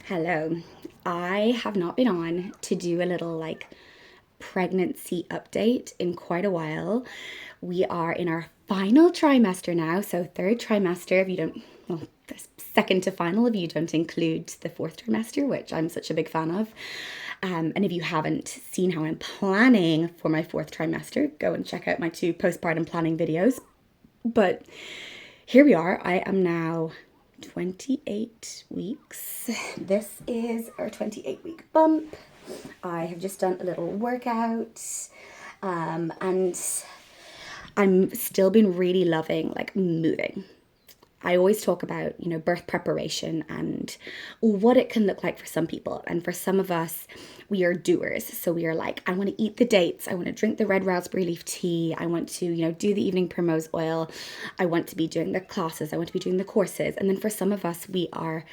Hello. I have not been on to do a little pregnancy update in quite a while. We are in our final trimester now, so third trimester if you don't, well, the second to final if you don't include the fourth trimester, which I'm such a big fan of. And if you haven't seen how I'm planning for my fourth trimester, go and check out my two postpartum planning videos. But here we are. I am now 28 weeks. This is our 28-week bump. I have just done a little workout, and I'm still been really loving moving. I always talk about, birth preparation and what it can look like for some people. And for some of us, we are doers. So we are like, I want to eat the dates. I want to drink the red raspberry leaf tea. I want to, do the evening primrose oil. I want to be doing the classes. I want to be doing the courses. And then for some of us, we are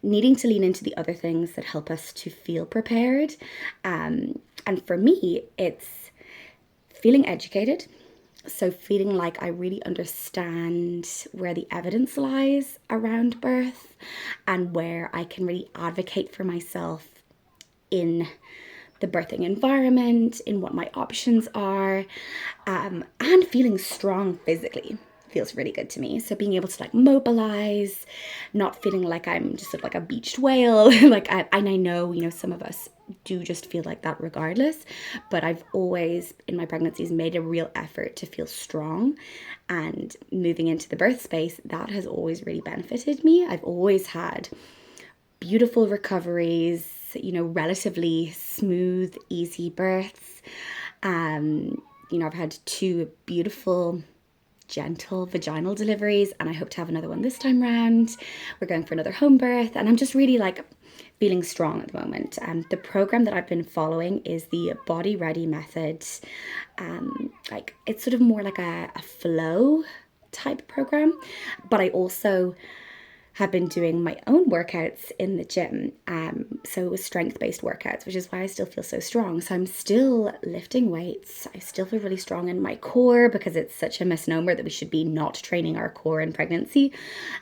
needing to lean into the other things that help us to feel prepared. And for me, it's feeling educated. So feeling like I really understand where the evidence lies around birth and where I can really advocate for myself in the birthing environment, in what my options are, and feeling strong physically feels really good to me. So being able to mobilize, not feeling like I'm just sort of like a beached whale. And I know, some of us do just feel like that regardless. But I've always in my pregnancies made a real effort to feel strong, and moving into the birth space, that has always really benefited me. I've always had beautiful recoveries, relatively smooth, easy births. I've had two beautiful gentle vaginal deliveries, and I hope to have another one this time round. We're going for another home birth, and I'm just really feeling strong at the moment. The program that I've been following is the Body Ready method. It's sort of more like a flow type program, but I also have been doing my own workouts in the gym. So it was strength-based workouts, which is why I still feel so strong. So I'm still lifting weights. I still feel really strong in my core, because it's such a misnomer that we should be not training our core in pregnancy.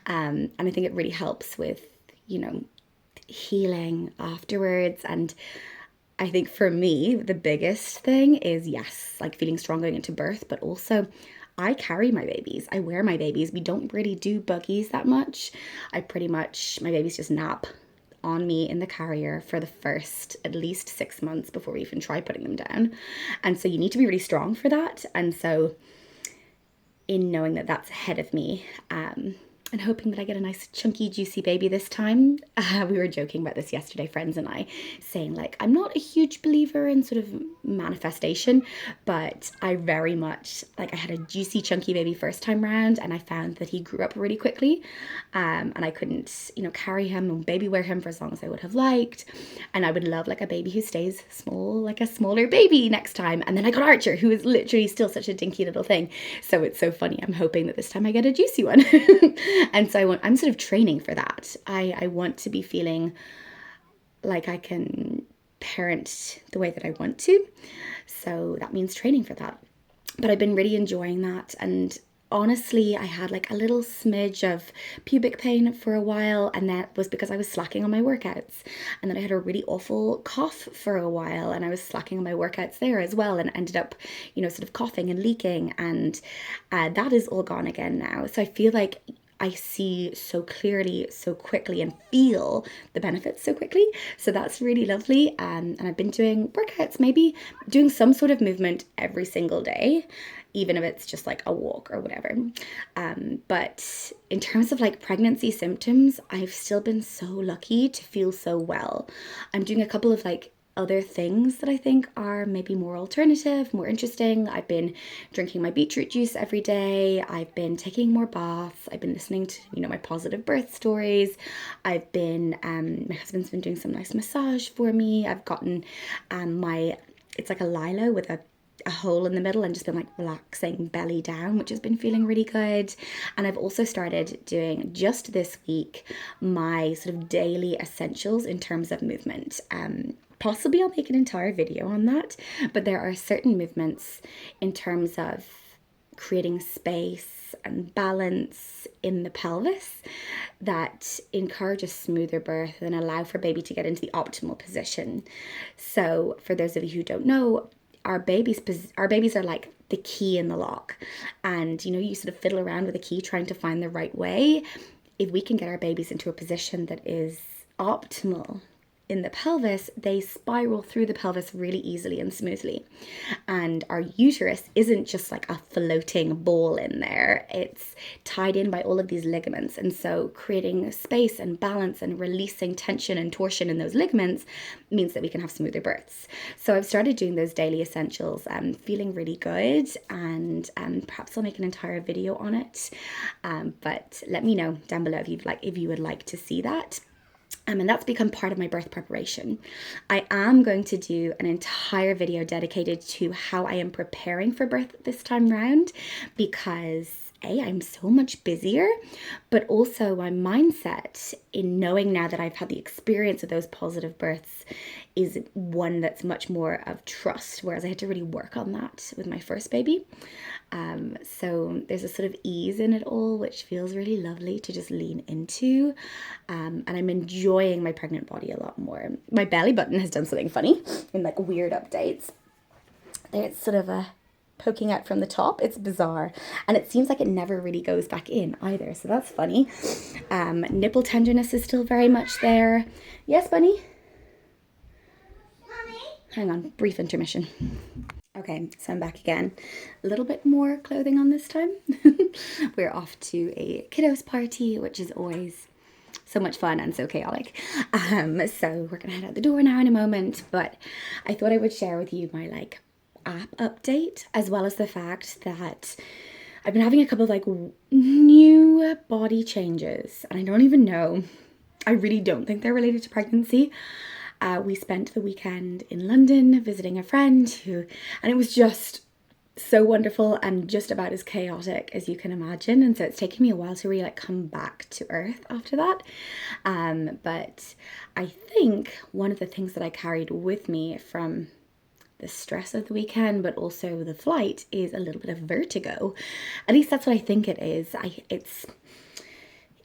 And I think it really helps with, healing afterwards. And I think for me, the biggest thing is, yes, feeling strong going into birth, but also I carry my babies. I wear my babies. We don't really do buggies that much. My babies just nap on me in the carrier for the first at least 6 months before we even try putting them down. And so you need to be really strong for that. And so in knowing that that's ahead of me, and hoping that I get a nice chunky juicy baby this time. We were joking about this yesterday, friends and I, saying I'm not a huge believer in sort of manifestation, but I very much I had a juicy chunky baby first time round, and I found that he grew up really quickly, and I couldn't carry him and baby wear him for as long as I would have liked, and I would love a baby who stays small, like a smaller baby next time. And then I got Archer, who is literally still such a dinky little thing. So it's so funny. I'm hoping that this time I get a juicy one. And so I'm sort of training for that. I want to be feeling like I can parent the way that I want to. So that means training for that. But I've been really enjoying that. And honestly, I had a little smidge of pubic pain for a while, and that was because I was slacking on my workouts. And then I had a really awful cough for a while, and I was slacking on my workouts there as well, and ended up, sort of coughing and leaking. And that is all gone again now. So I feel like I see so clearly, so quickly, and feel the benefits so quickly. So that's really lovely. And I've been doing workouts, maybe doing some sort of movement every single day, even if it's just a walk or whatever. But in terms of pregnancy symptoms, I've still been so lucky to feel so well. I'm doing a couple of other things that I think are maybe more alternative, more interesting. I've been drinking my beetroot juice every day. I've been taking more baths. I've been listening to, my positive birth stories. I've been, my husband's been doing some nice massage for me. I've gotten it's like a lilo with a hole in the middle, and just been relaxing belly down, which has been feeling really good. And I've also started doing just this week my sort of daily essentials in terms of movement. Possibly I'll make an entire video on that, but there are certain movements in terms of creating space and balance in the pelvis that encourage a smoother birth and allow for baby to get into the optimal position. So for those of you who don't know, our babies are like the key in the lock, and you sort of fiddle around with a key trying to find the right way. If we can get our babies into a position that is optimal in the pelvis, they spiral through the pelvis really easily and smoothly. And our uterus isn't just like a floating ball in there. It's tied in by all of these ligaments. And so creating space and balance and releasing tension and torsion in those ligaments means that we can have smoother births. So I've started doing those daily essentials. I'm feeling really good, and perhaps I'll make an entire video on it. But let me know down below if you would like to see that. And that's become part of my birth preparation. I am going to do an entire video dedicated to how I am preparing for birth this time round, because I'm so much busier, but also my mindset in knowing now that I've had the experience of those positive births is one that's much more of trust, whereas I had to really work on that with my first baby. So there's a sort of ease in it all, which feels really lovely to just lean into. And I'm enjoying my pregnant body a lot more. My belly button has done something funny in like weird updates. It's sort of poking out from the top. It's bizarre. And it seems like it never really goes back in either. So that's funny. Nipple tenderness is still very much there. Yes, bunny? Mommy? Hang on, brief intermission. Okay, so I'm back again. A little bit more clothing on this time. We're off to a kiddos party, which is always so much fun and so chaotic. So we're gonna head out the door now in a moment, but I thought I would share with you my like app update, as well as the fact that I've been having a couple of like new body changes, and I don't even know. I really don't think they're related to pregnancy. We spent the weekend in London visiting a friend and it was just so wonderful and just about as chaotic as you can imagine. And so it's taken me a while to really like come back to earth after that. But I think one of the things that I carried with me from the stress of the weekend, but also the flight, is a little bit of vertigo. At least that's what I think it is.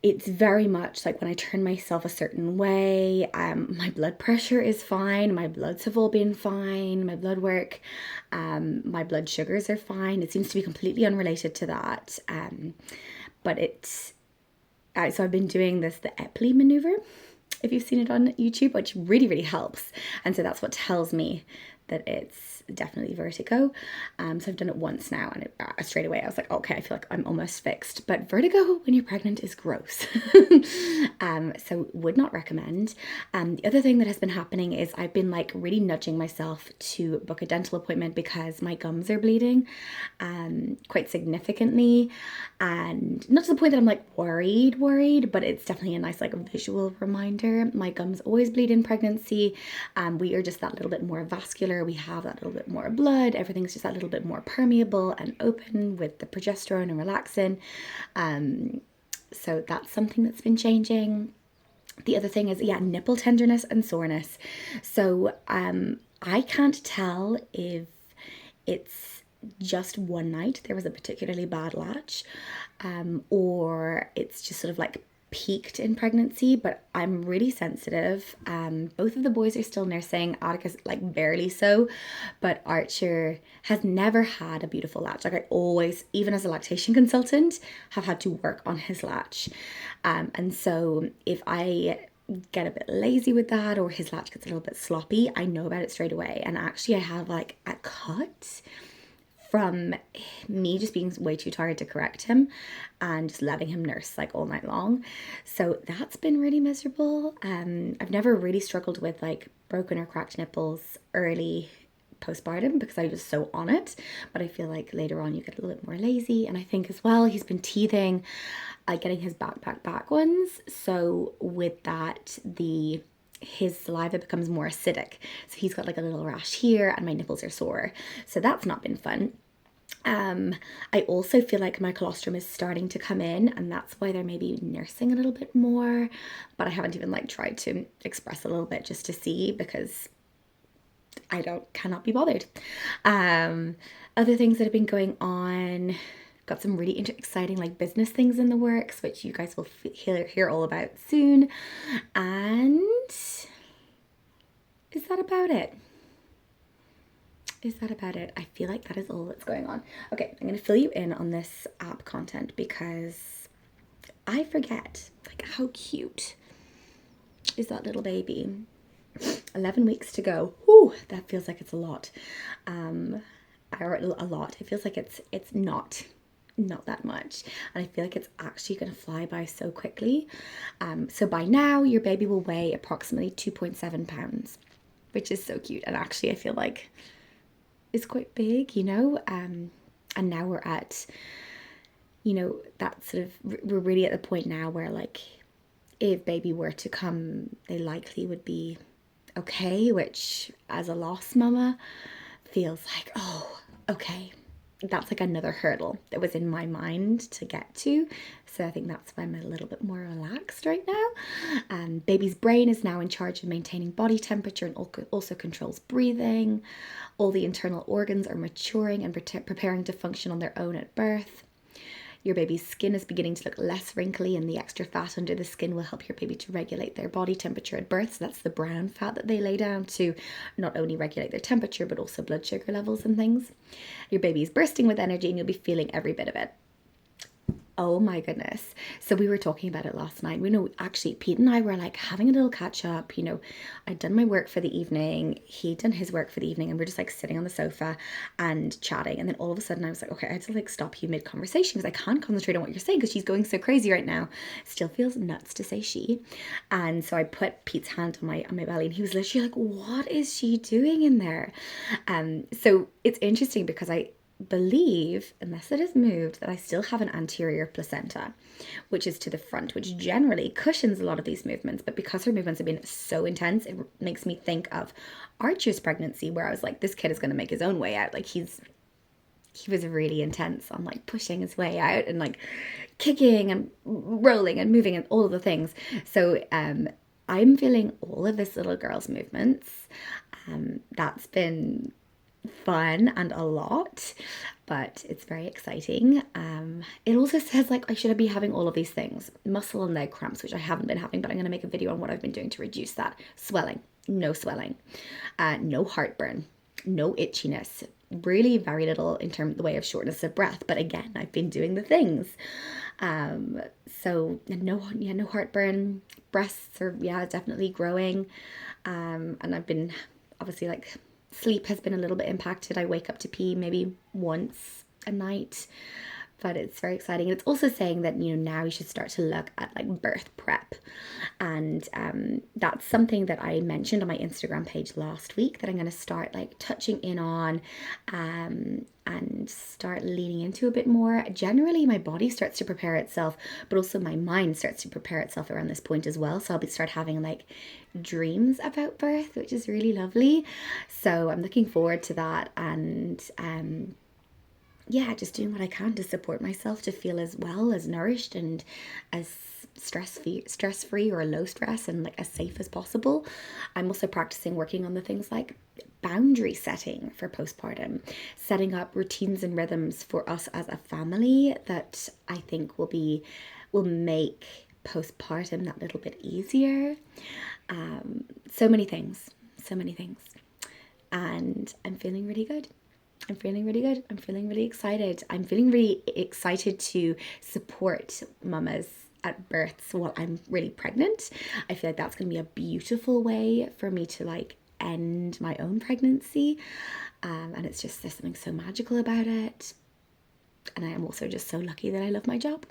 It's very much like when I turn myself a certain way, my blood pressure is fine, my bloods have all been fine, my blood work, my blood sugars are fine. It seems to be completely unrelated to that. But so I've been doing the Epley maneuver, if you've seen it on YouTube, which really, really helps. And so that's what tells me that it's definitely vertigo. So I've done it once now, and straight away I was like, okay, I feel like I'm almost fixed. But vertigo when you're pregnant is gross. So would not recommend. The other thing that has been happening is I've been like really nudging myself to book a dental appointment because my gums are bleeding quite significantly, and not to the point that I'm like worried, but it's definitely a nice like visual reminder. My gums always bleed in pregnancy. We are just that little bit more vascular. We have that little bit more blood. Everything's just that little bit more permeable and open with the progesterone and relaxin. So that's something that's been changing. The other thing is, nipple tenderness and soreness. So I can't tell if it's just one night there was a particularly bad latch, or it's just sort of like peaked in pregnancy, but I'm really sensitive. Both of the boys are still nursing. Atticus like barely so, but Archer has never had a beautiful latch. Like I always, even as a lactation consultant, have had to work on his latch. And so if I get a bit lazy with that, or his latch gets a little bit sloppy, I know about it straight away. And actually I have like a cut from me just being way too tired to correct him and just letting him nurse like all night long. So that's been really miserable. I've never really struggled with like broken or cracked nipples early postpartum because I was so on it, but I feel like later on you get a little bit more lazy. And I think as well he's been teething, getting his back ones. So with that, his saliva becomes more acidic. So he's got like a little rash here and my nipples are sore. So that's not been fun. I also feel like my colostrum is starting to come in, and that's why they're maybe nursing a little bit more, but I haven't even like tried to express a little bit just to see because I cannot be bothered. Other things that have been going on, got some really exciting like business things in the works, which you guys will hear all about soon. And is that about it? Is that about it? I feel like that is all that's going on. Okay, I'm going to fill you in on this app content because I forget, like, how cute is that little baby? 11 weeks to go. Whew, that feels like it's a lot. Or a lot. It feels like it's not that much, and I feel like it's actually going to fly by so quickly. So by now your baby will weigh approximately 2.7 pounds, which is so cute, and actually I feel like it's quite big, you know. And now we're at, you know, that sort of, we're really at the point now where, like, if baby were to come, they likely would be okay, which as a lost mama feels like, oh, okay, that's like another hurdle that was in my mind to get to. So I think that's why I'm a little bit more relaxed right now. Baby's brain is now in charge of maintaining body temperature and also controls breathing. All the internal organs are maturing and preparing to function on their own at birth. Your baby's skin is beginning to look less wrinkly, and the extra fat under the skin will help your baby to regulate their body temperature at birth. So that's the brown fat that they lay down to not only regulate their temperature, but also blood sugar levels and things. Your baby's bursting with energy and you'll be feeling every bit of it. Oh my goodness. So we were talking about it last night. We know, actually, Pete and I were like having a little catch up. You know, I'd done my work for the evening, he'd done his work for the evening, and we're just like sitting on the sofa and chatting. And then all of a sudden I was like, okay, I had to like stop you mid conversation because I can't concentrate on what you're saying because she's going so crazy right now. Still feels nuts to say she. And so I put Pete's hand on my belly, and he was literally like, what is she doing in there? So it's interesting because I believe, unless it has moved, that I still have an anterior placenta, which is to the front, which generally cushions a lot of these movements. But because her movements have been so intense, it makes me think of Archer's pregnancy, where I was like, this kid is going to make his own way out. Like, he was really intense on like pushing his way out and like kicking and rolling and moving and all of the things. So I'm feeling all of this little girl's movements. That's been fun and a lot, but it's very exciting. It also says like I should be having all of these things: muscle and leg cramps, which I haven't been having, but I'm going to make a video on what I've been doing to reduce that. Swelling, no swelling, no heartburn, no itchiness, really very little in terms of the way of shortness of breath, but again, I've been doing the things. So no heartburn. Breasts are definitely growing, and I've been obviously like, sleep has been a little bit impacted. I wake up to pee maybe once a night, but it's very exciting. It's also saying that, you know, now you should start to look at like birth prep. And that's something that I mentioned on my Instagram page last week that I'm going to start like touching in on and start leaning into a bit more. Generally, my body starts to prepare itself, but also my mind starts to prepare itself around this point as well. So I'll start having like dreams about birth, which is really lovely. So I'm looking forward to that, and just doing what I can to support myself to feel as well, as nourished and as stress-free or low stress and like as safe as possible. I'm also practicing working on the things like boundary setting for postpartum, setting up routines and rhythms for us as a family that I think will make postpartum that little bit easier. So many things, and I'm feeling really good. I'm feeling really excited. I'm feeling really excited to support mamas at births while I'm really pregnant. I feel like that's going to be a beautiful way for me to like end my own pregnancy. And it's just, there's something so magical about it. And I am also just so lucky that I love my job.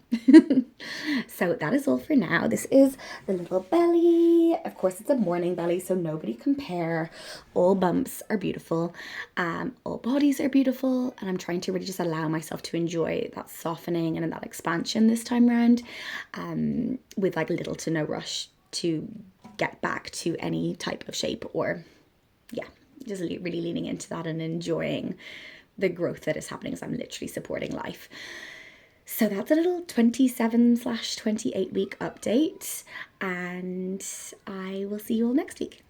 So that is all for now. This is the little belly. Of course, it's a morning belly, so nobody compare. All bumps are beautiful. All bodies are beautiful. And I'm trying to really just allow myself to enjoy that softening and that expansion this time around, with like little to no rush to get back to any type of shape, or just really leaning into that and enjoying the growth that is happening as I'm literally supporting life. So that's a little 27/28 week update, and I will see you all next week.